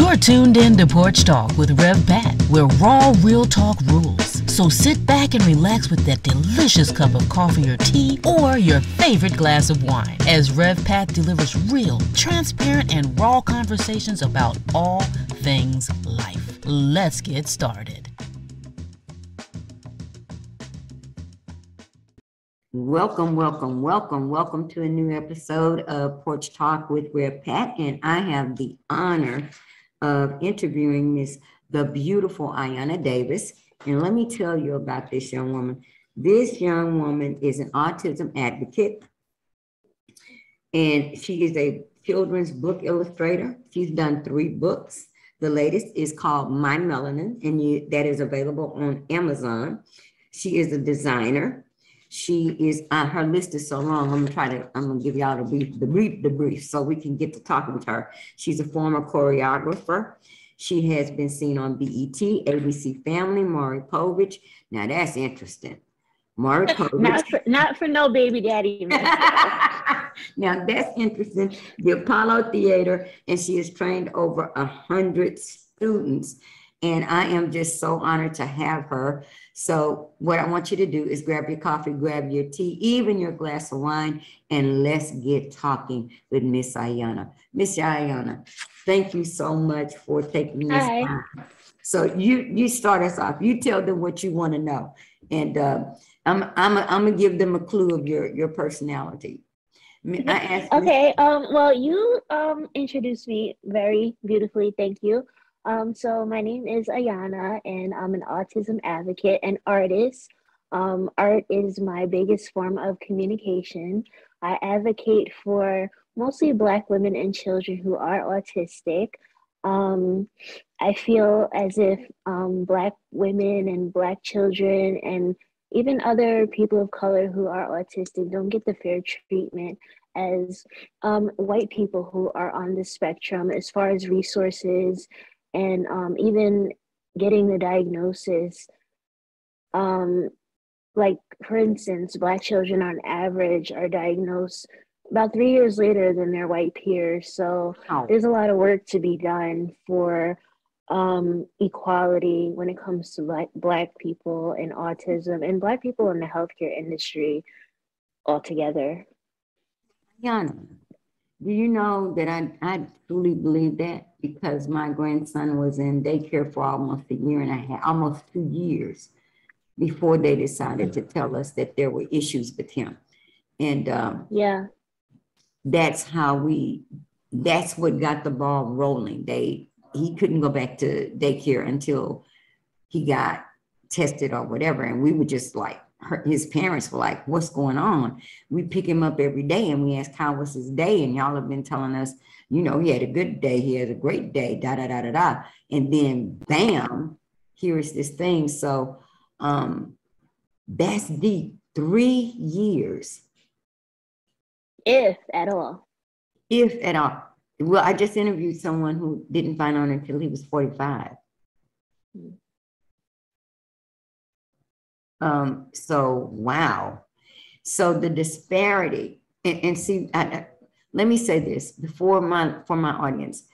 You're tuned in to Porch Talk with Rev Pat, where raw, real talk rules. So sit back and relax with that delicious cup of coffee or tea or your favorite glass of wine as Rev Pat delivers real, transparent, and raw conversations about all things life. Let's get started. Welcome to a new episode of Porch Talk with Rev Pat, and I have the honor of interviewing the beautiful Ayanna Davis. And let me tell you about this young woman. This young woman is an autism advocate, and she is a children's book illustrator. She's done 3 books. The latest is called My Melanin, and that is available on Amazon. She is a designer. She is, her list is so long, I'm gonna give y'all the brief so we can get to talking with her. She's a former choreographer. She has been seen on BET, ABC Family, Maury Povich. Now that's interesting. Maury Povich. not for no baby daddy. Now that's interesting. The Apollo Theater, and she has trained over 100 students. And I am just so honored to have her. So what I want you to do is grab your coffee, grab your tea, even your glass of wine, and let's get talking with Miss Ayanna. Miss Ayanna, thank you so much for taking this time. So you start us off. You tell them what you want to know, and I'm gonna give them a clue of your personality. Okay. Well, you introduced me very beautifully. Thank you. So my name is Ayanna, and I'm an autism advocate and artist. Art is my biggest form of communication. I advocate for mostly Black women and children who are autistic. I feel as if Black women and Black children and even other people of color who are autistic don't get the fair treatment as white people who are on the spectrum as far as resources and even getting the diagnosis. Like, for instance, Black children on average are diagnosed about 3 years later than their white peers. So there's a lot of work to be done for equality when it comes to Black people and autism and Black people in the healthcare industry altogether. Ayanna, do you know that I truly believe that? Because my grandson was in daycare for almost a year and a half, almost 2 years before they decided to tell us that there were issues with him. And that's what got the ball rolling. He couldn't go back to daycare until he got tested or whatever. And we were just like, his parents were like, what's going on? We pick him up every day and we ask, how was his day? And y'all have been telling us, he had a good day. He had a great day, da, da, da, da, da. And then bam, here is this thing. So that's deep. 3 years. If at all. If at all. Well, I just interviewed someone who didn't find out until he was 45. So, wow. So the disparity, and see, let me say this for my audience.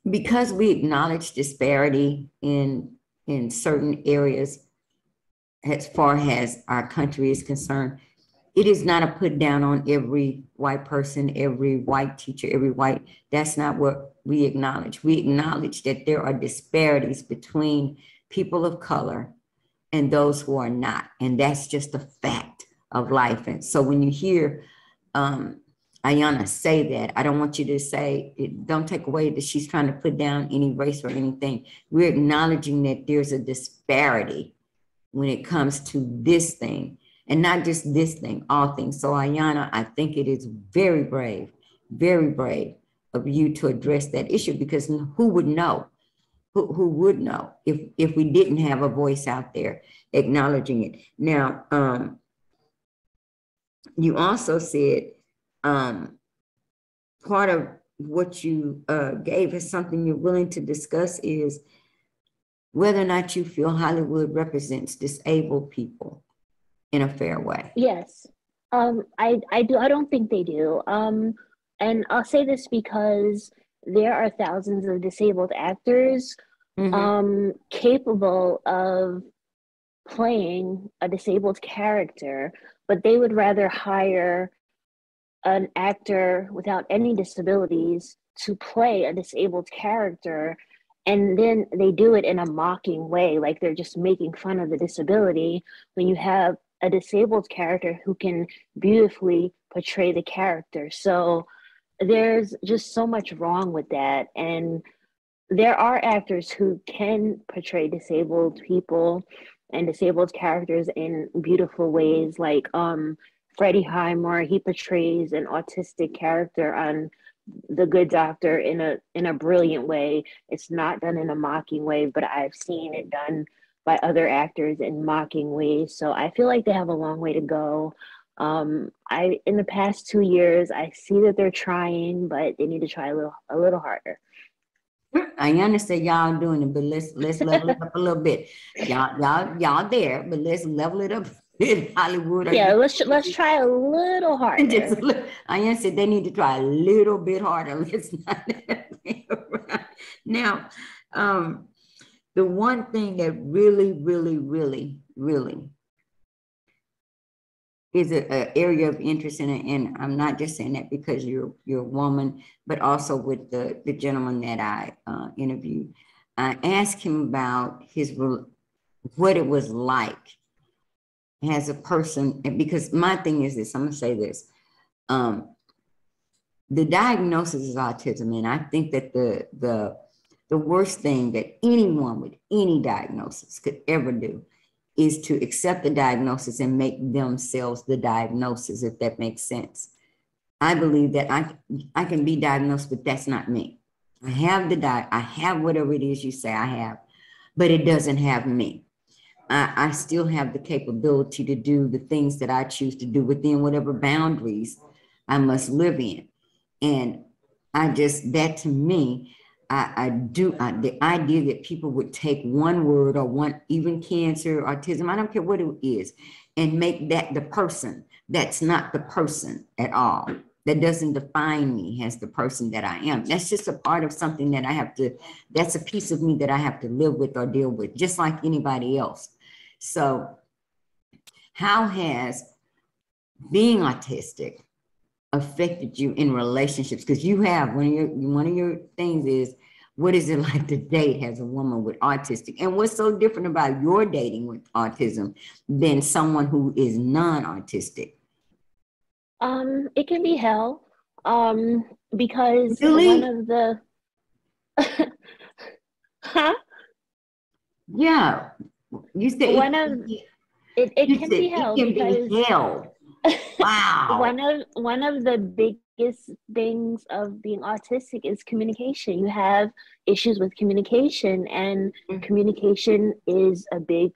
Because we acknowledge disparity in certain areas as far as our country is concerned, it is not a put down on every white person, every white teacher, that's not what we acknowledge. We acknowledge that there are disparities between people of color and those who are not. And that's just a fact of life. And so when you hear Ayanna say that, I don't want you to say, don't take away that she's trying to put down any race or anything. We're acknowledging that there's a disparity when it comes to this thing, and not just this thing, all things. So Ayanna, I think it is very brave of you to address that issue, because who would know? Who would know if we didn't have a voice out there acknowledging it? Now, you also said part of what you gave as something you're willing to discuss is whether or not you feel Hollywood represents disabled people in a fair way. Yes, I do. I don't think they do. And I'll say this because there are thousands of disabled actors capable of playing a disabled character, but they would rather hire an actor without any disabilities to play a disabled character, and then they do it in a mocking way, like they're just making fun of the disability, when you have a disabled character who can beautifully portray the character. So there's just so much wrong with that. And there are actors who can portray disabled people and disabled characters in beautiful ways, like Freddie Highmore. He portrays an autistic character on The Good Doctor in a brilliant way. It's not done in a mocking way, but I've seen it done by other actors in mocking ways. So I feel like they have a long way to go. I in the past 2 years, I see that they're trying, but they need to try a little harder. I understand y'all doing it, but let's level it up a little bit. Y'all there, but let's level it up in Hollywood. Yeah, let's try a little harder. I understand they need to try a little bit harder. Let's not now. The one thing that really is an area of interest in it, and I'm not just saying that because you're a woman, but also with the gentleman that I interviewed. I asked him about what it was like as a person, and because my thing is this, I'm gonna say this. The diagnosis is autism, and I think that the worst thing that anyone with any diagnosis could ever do is to accept the diagnosis and make themselves the diagnosis, if that makes sense. I believe that I can be diagnosed, but that's not me. I have whatever it is you say I have, but it doesn't have me. I still have the capability to do the things that I choose to do within whatever boundaries I must live in. And that to me, the idea that people would take one word or even cancer, autism, I don't care what it is, and make that the person. That's not the person at all. That doesn't define me as the person that I am. That's just a part of something that that's a piece of me that I have to live with or deal with, just like anybody else. So how has being autistic affected you in relationships? Because you have, one of your things is, what is it like to date as a woman with autistic? And what's so different about your dating with autism than someone who is non-autistic? It can be hell. Because really? one of the huh? Yeah. You said it can be hell because be hell. Wow. One of the biggest things of being autistic is communication. You have issues with communication, and communication is a big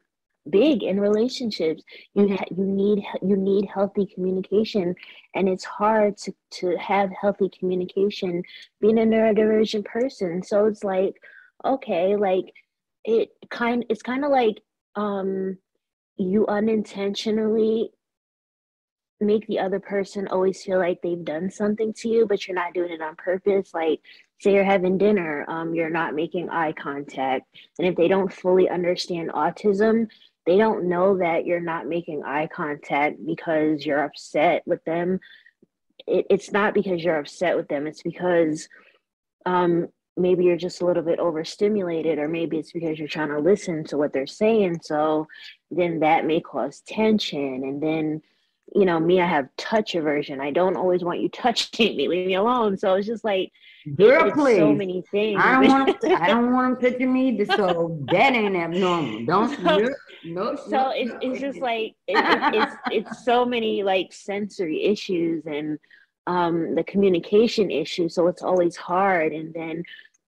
in relationships. You need healthy communication, and it's hard to have healthy communication being a neurodivergent person. So it's like, okay, like it's kind of like you unintentionally make the other person always feel like they've done something to you, but you're not doing it on purpose. Like, say you're having dinner, you're not making eye contact. And if they don't fully understand autism, they don't know that you're not making eye contact because you're upset with them. It's not because you're upset with them. It's because maybe you're just a little bit overstimulated, or maybe it's because you're trying to listen to what they're saying. So then that may cause tension. And then, you know, me, I have touch aversion. I don't always want you touching me. Leave me alone. So it's just like, girl, please. So many things. I don't want them touching me either. So that ain't abnormal. No. So it's just like it's so many like sensory issues and the communication issues. So it's always hard. And then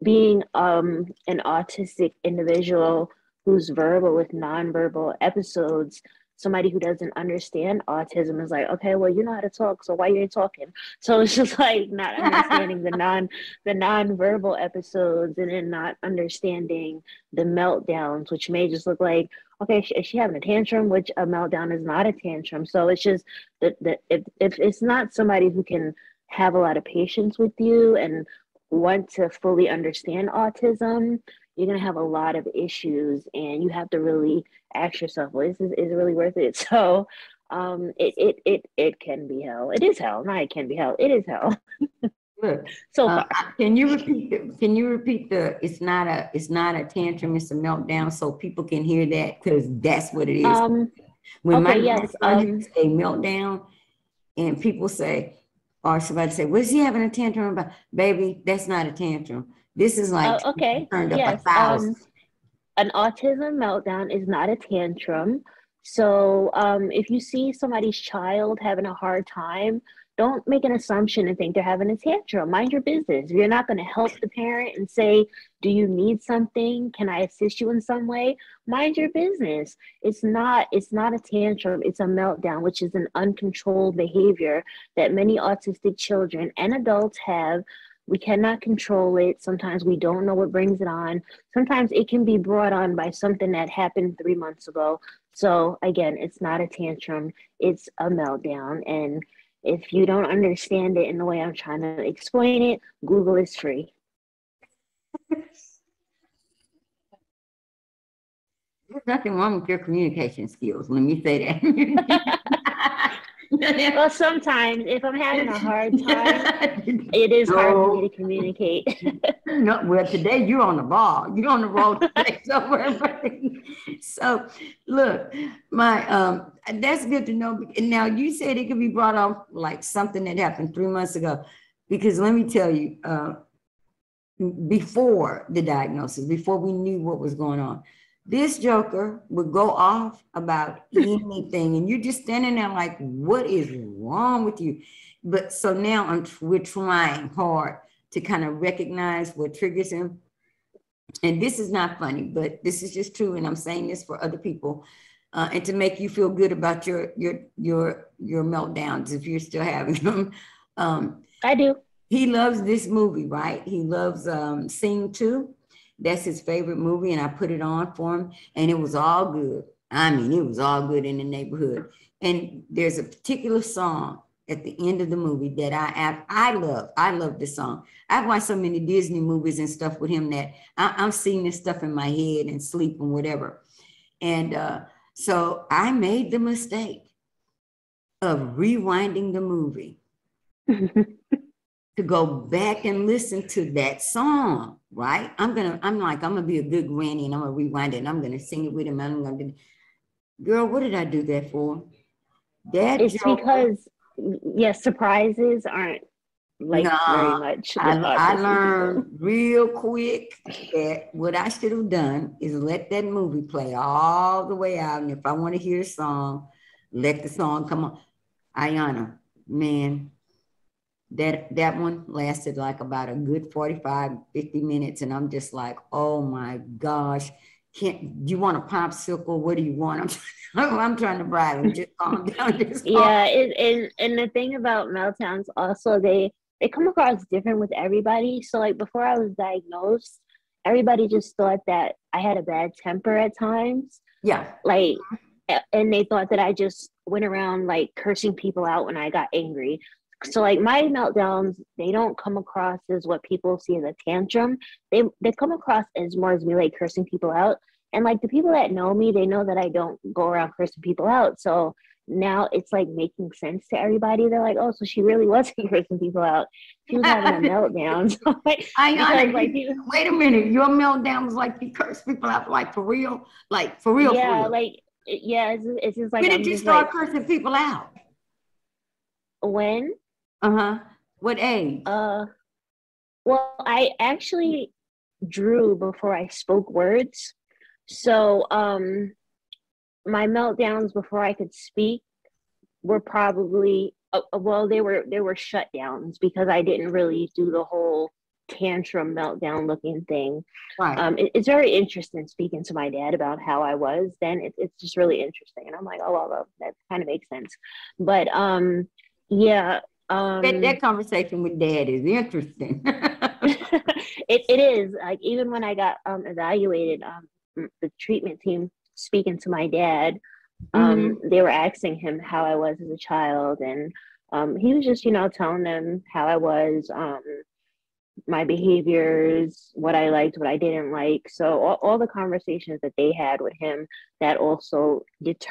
being an autistic individual who's verbal with nonverbal episodes, somebody who doesn't understand autism is like, okay, well, you know how to talk, so why you ain't talking? So it's just like not understanding the nonverbal episodes, and then not understanding the meltdowns, which may just look like, okay, is she having a tantrum, which a meltdown is not a tantrum. So it's just that if it's not somebody who can have a lot of patience with you and want to fully understand autism, you're gonna have a lot of issues, and you have to really ask yourself, well, is it really worth it? So, it can be hell. It is hell. Not it can be hell. It is hell. Look, So far. can you repeat the it's not a tantrum, it's a meltdown, so people can hear that, because that's what it is. When my grandson has a meltdown and people say, or somebody say, was he having a tantrum about? Baby, that's not a tantrum. This is like turned up 1,000. An autism meltdown is not a tantrum. So if you see somebody's child having a hard time, don't make an assumption and think they're having a tantrum. Mind your business. You're not going to help the parent and say, do you need something? Can I assist you in some way? Mind your business. It's not a tantrum. It's a meltdown, which is an uncontrolled behavior that many autistic children and adults have. We cannot control it. Sometimes we don't know what brings it on. Sometimes it can be brought on by something that happened 3 months ago. So again, it's not a tantrum. It's a meltdown. And if you don't understand it in the way I'm trying to explain it, Google is free. There's nothing wrong with your communication skills. Let me say that. Well, sometimes if I'm having a hard time, it is hard for me to communicate. No, well, today you're on the ball. You're on the road today somewhere. So, look, that's good to know. Now, you said it could be brought up like something that happened 3 months ago, because let me tell you, before the diagnosis, before we knew what was going on, this joker would go off about anything, and you're just standing there like, what is wrong with you? But so now we're trying hard to kind of recognize what triggers him. And this is not funny, but this is just true. And I'm saying this for other people, and to make you feel good about your meltdowns, if you're still having them. I do. He loves this movie, right? He loves Sing 2. That's his favorite movie, and I put it on for him, and it was all good. I mean, it was all good in the neighborhood. And there's a particular song at the end of the movie that I love. I love this song. I've watched so many Disney movies and stuff with him that I'm seeing this stuff in my head and sleep and whatever. And so I made the mistake of rewinding the movie to go back and listen to that song, right? I'm gonna be a good granny, and I'm gonna rewind it, and I'm gonna sing it with him. Girl, what did I do that for? It's because, yes, surprises aren't very much. I learned real quick that what I should have done is let that movie play all the way out, and if I want to hear a song, let the song come on. Ayana, man, that one lasted like about a good 45, 50 minutes. And I'm just like, oh my gosh, do you want a popsicle? What do you want? I'm trying to bribe him. Just calm down. Yeah, and the thing about meltdowns also, they come across different with everybody. So like before I was diagnosed, everybody just thought that I had a bad temper at times. Yeah. Like, and they thought that I just went around like cursing people out when I got angry. So like my meltdowns, they don't come across as what people see as a tantrum. They come across as more as me like cursing people out. And like the people that know me, they know that I don't go around cursing people out. So now it's like making sense to everybody. They're like, oh, so she really wasn't cursing people out. She was having a meltdown. So wait a minute. Your meltdown was like you curse people out, like for real? Like for real? Yeah, for real. It's just like. When did you start cursing people out? When? What age? Well, I actually drew before I spoke words. So, my meltdowns before I could speak were probably they were shutdowns because I didn't really do the whole tantrum meltdown looking thing. Right. It's very interesting speaking to my dad about how I was then. It's just really interesting, and I'm like, oh well, that kind of makes sense. But yeah. That conversation with dad is interesting. It is, like, even when I got evaluated, the treatment team speaking to my dad, they were asking him how I was as a child, and he was just telling them how I was, my behaviors, what I liked, what I didn't like. So all the conversations that they had with him that also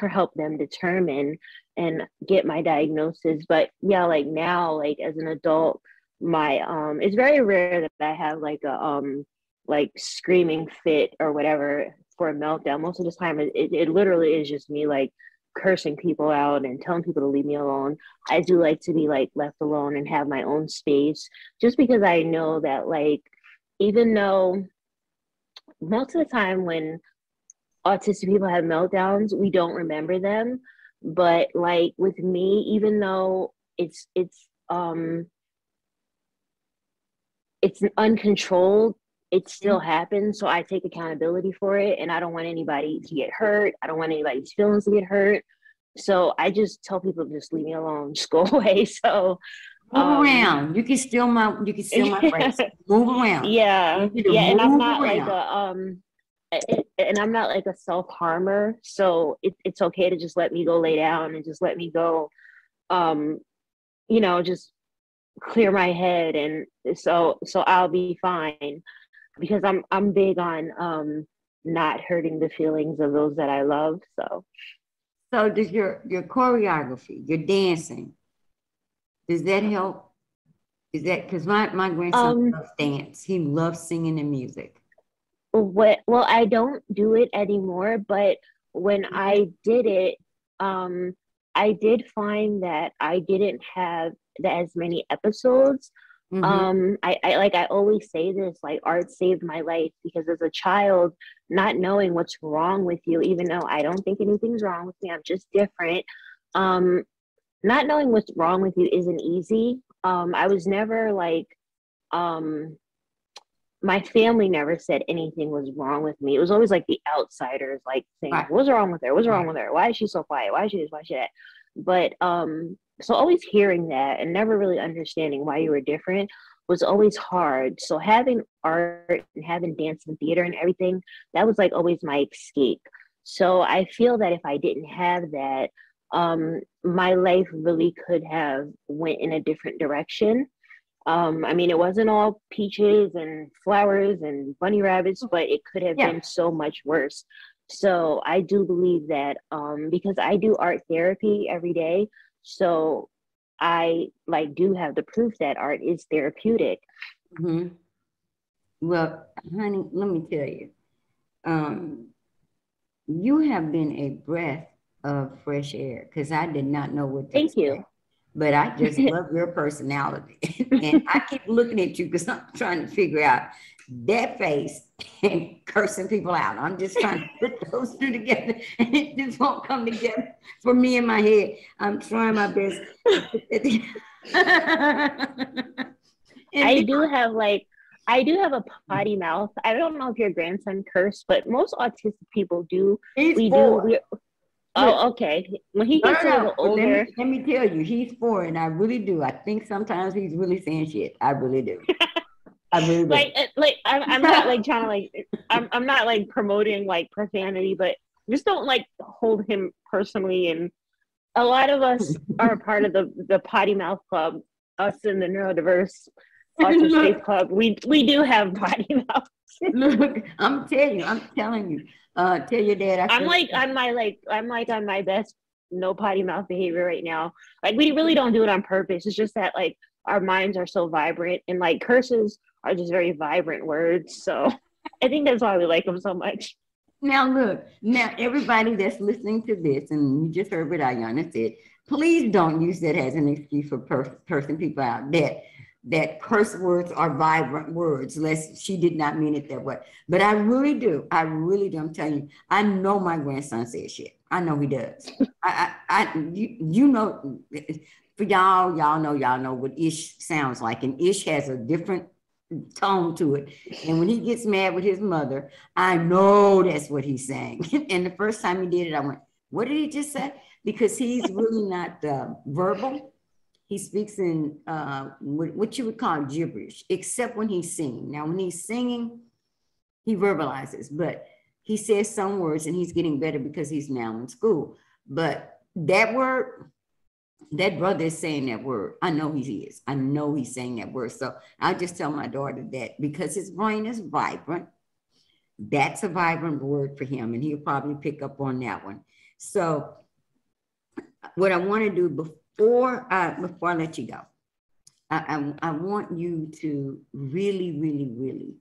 help them determine and get my diagnosis. But yeah, like now, like as an adult, my it's very rare that I have like screaming fit or whatever for a meltdown. Most of the time it literally is just me like cursing people out and telling people to leave me alone. I do like to be like left alone and have my own space, just because I know that like even though most of the time when autistic people have meltdowns, we don't remember them. But like with me, even though it's uncontrolled, it still happens. So I take accountability for it, and I don't want anybody to get hurt. I don't want anybody's feelings to get hurt. So I just tell people, just leave me alone, just go away. So move around. You can steal my phrase. Move around. Yeah. Yeah. And I'm not like and I'm not like a self-harmer. So it's okay to just let me go lay down and just let me go, just clear my head. And so I'll be fine, because I'm big on not hurting the feelings of those that I love. So does your choreography, your dancing, does that help? Is that because my grandson loves dance? He loves singing and music. Well, I don't do it anymore, but when I did it, I did find that I didn't have as many episodes. I always say this, like art saved my life, because as a child, not knowing what's wrong with you, even though I don't think anything's wrong with me, I'm just different. Not knowing what's wrong with you isn't easy. I was never like, my family never said anything was wrong with me. It was always like the outsiders, like saying, right. What's wrong with her? What's wrong with her? Why is she so quiet? Why is she this? Why is she that? But so always hearing that and never really understanding why you were different was always hard. So having art and having dance and theater and everything, that was like always my escape. So I feel that if I didn't have that, my life really could have went in a different direction. I mean, it wasn't all peaches and flowers and bunny rabbits, but it could have been so much worse. So I do believe that because I do art therapy every day, so I like do have the proof that art is therapeutic. Mm-hmm. Well, honey, let me tell you, you have been a breath of fresh air, because I did not know what to Thank say. you. But I just love your personality. And I keep looking at you because I'm trying to figure out that face and cursing people out. I'm just trying to put those two together, and it just won't come together for me in my head. I'm trying my best. I do have a potty mouth. I don't know if your grandson cursed, but most autistic people do. Oh, okay. When he gets a little older. Let me tell you, he's 4, and I really do. I think sometimes he's really saying shit. I really do. I really do. I'm not like trying to like, I'm not like promoting like profanity, but just don't like hold him personally. And a lot of us are a part of the potty mouth club. Us in the neurodiverse autistic space club, we do have potty mouth. Look, I'm telling you. Tell your dad. I'm on my best no potty mouth behavior right now. Like we really don't do it on purpose. It's just that like our minds are so vibrant, and like curses are just very vibrant words. So I think that's why we like them so much. Now look, everybody that's listening to this, and you just heard what Ayana said, please don't use that as an excuse for cursing people out. That curse words are vibrant words, unless she did not mean it that way. But I really do. I'm telling you, I know my grandson says shit. I know he does. You know, for y'all know what ish sounds like. And ish has a different tone to it. And when he gets mad with his mother, I know that's what he's saying. And the first time he did it, I went, what did he just say? Because he's really not verbal. He speaks in what you would call gibberish, except when he's singing. Now, when he's singing, he verbalizes, but he says some words, and he's getting better because he's now in school. But that word, that brother is saying that word. I know he is. I know he's saying that word. So I'll just tell my daughter that because his brain is vibrant. That's a vibrant word for him, and he'll probably pick up on that one. So what I want to do before I let you go, I want you to really, really, really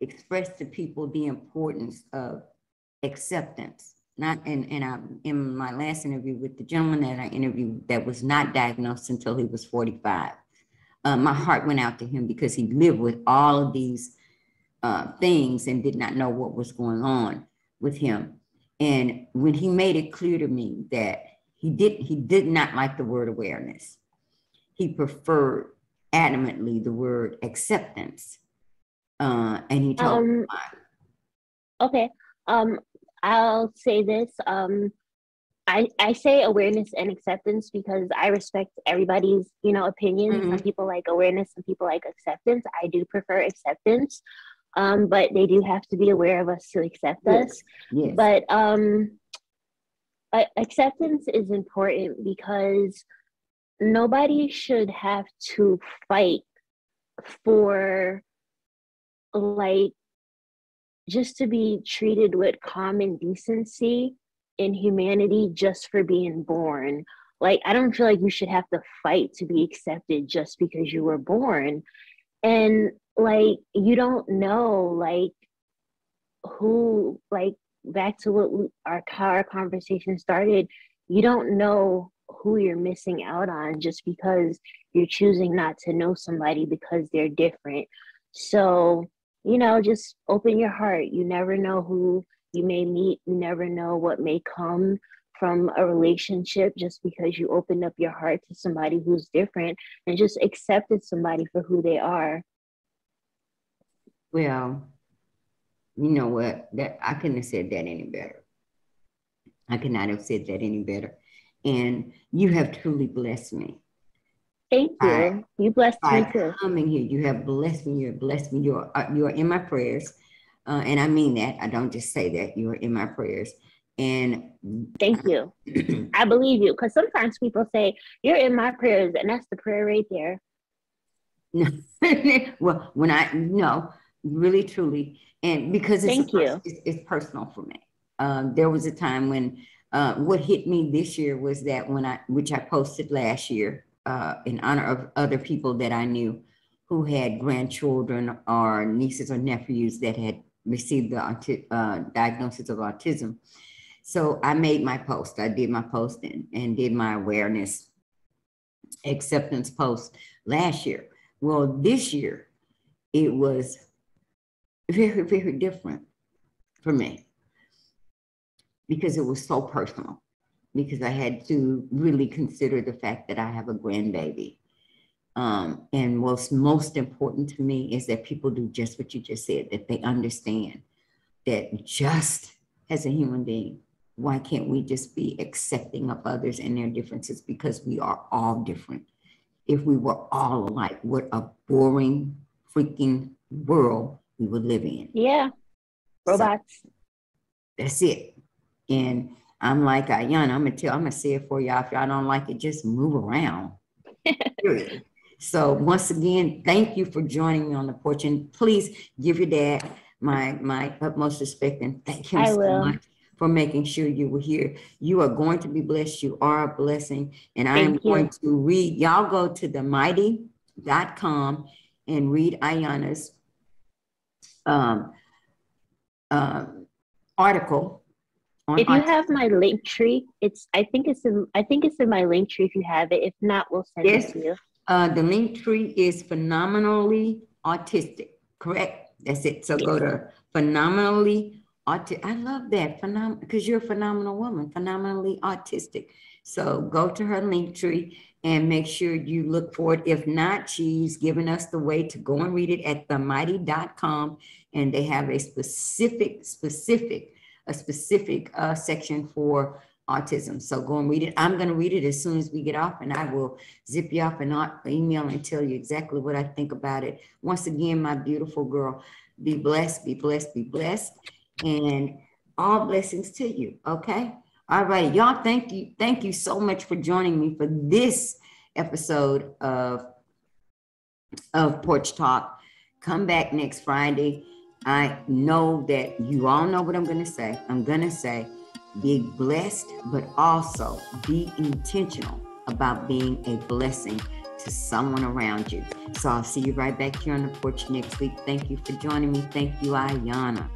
express to people the importance of acceptance. Not and I in my last interview with the gentleman that I interviewed that was not diagnosed until he was 45. My heart went out to him because he lived with all of these things and did not know what was going on with him. And when he made it clear to me that he did not like the word awareness. He preferred adamantly the word acceptance. And he told me why. Okay. I'll say this. I say awareness and acceptance because I respect everybody's, opinion. Mm-hmm. Some people like awareness, some people like acceptance. I do prefer acceptance. But they do have to be aware of us to accept us. Yes. But acceptance is important because nobody should have to fight for just to be treated with common decency and humanity just for being born. I don't feel like you should have to fight to be accepted just because you were born. And you don't know who, back to what how our conversation started, you don't know who you're missing out on just because you're choosing not to know somebody because they're different. So just open your heart. You never know who you may meet. You never know what may come from a relationship just because you opened up your heart to somebody who's different and just accepted somebody for who they are. Well, you know what? That I couldn't have said that any better. I could not have said that any better. And you have truly blessed me. Thank you. You blessed me too. Coming here, you have blessed me. You have blessed me. You are in my prayers, and I mean that. I don't just say that. You are in my prayers. And thank you. I believe you because sometimes people say you're in my prayers, and that's the prayer right there. Well, when really, truly, and because it's personal for me. There was a time when what hit me this year was that which I posted last year. In honor of other people that I knew who had grandchildren or nieces or nephews that had received the diagnosis of autism. So I made my post. I did my post and did my awareness acceptance post last year. Well, this year, it was very, very different for me because it was so personal. Because I had to really consider the fact that I have a grandbaby. And what's most important to me is that people do just what you just said, that they understand that just as a human being, why can't we just be accepting of others and their differences because we are all different. If we were all alike, what a boring freaking world we would live in. Yeah, robots. So, that's it. And I'm like, Ayana, I'm gonna say it for y'all. If y'all don't like it, just move around. Period. So once again, thank you for joining me on the porch. And please give your dad my utmost respect and thank him so much for making sure you were here. You are going to be blessed. You are a blessing. And I am going to read, y'all go to themighty.com and read Ayana's article. If you have my link tree, I think it's in my link tree if you have it. If not, we'll send it to you. The link tree is Phenomenally Autistic, correct? That's it. So go to Phenomenally Autistic. I love that, because you're a phenomenal woman, Phenomenally Autistic. So go to her link tree and make sure you look for it. If not, she's given us the way to go and read it at themighty.com, and they have a specific section for autism. So go and read it. I'm going to read it as soon as we get off, and I will zip you off and email and tell you exactly what I think about it. Once again, my beautiful girl, be blessed, be blessed, be blessed, and all blessings to you. Okay. All right, y'all. Thank you so much for joining me for this episode of Porch Talk. Come back next Friday. I know that you all know what I'm going to say. I'm going to say, be blessed, but also be intentional about being a blessing to someone around you. So I'll see you right back here on the porch next week. Thank you for joining me. Thank you, Ayana.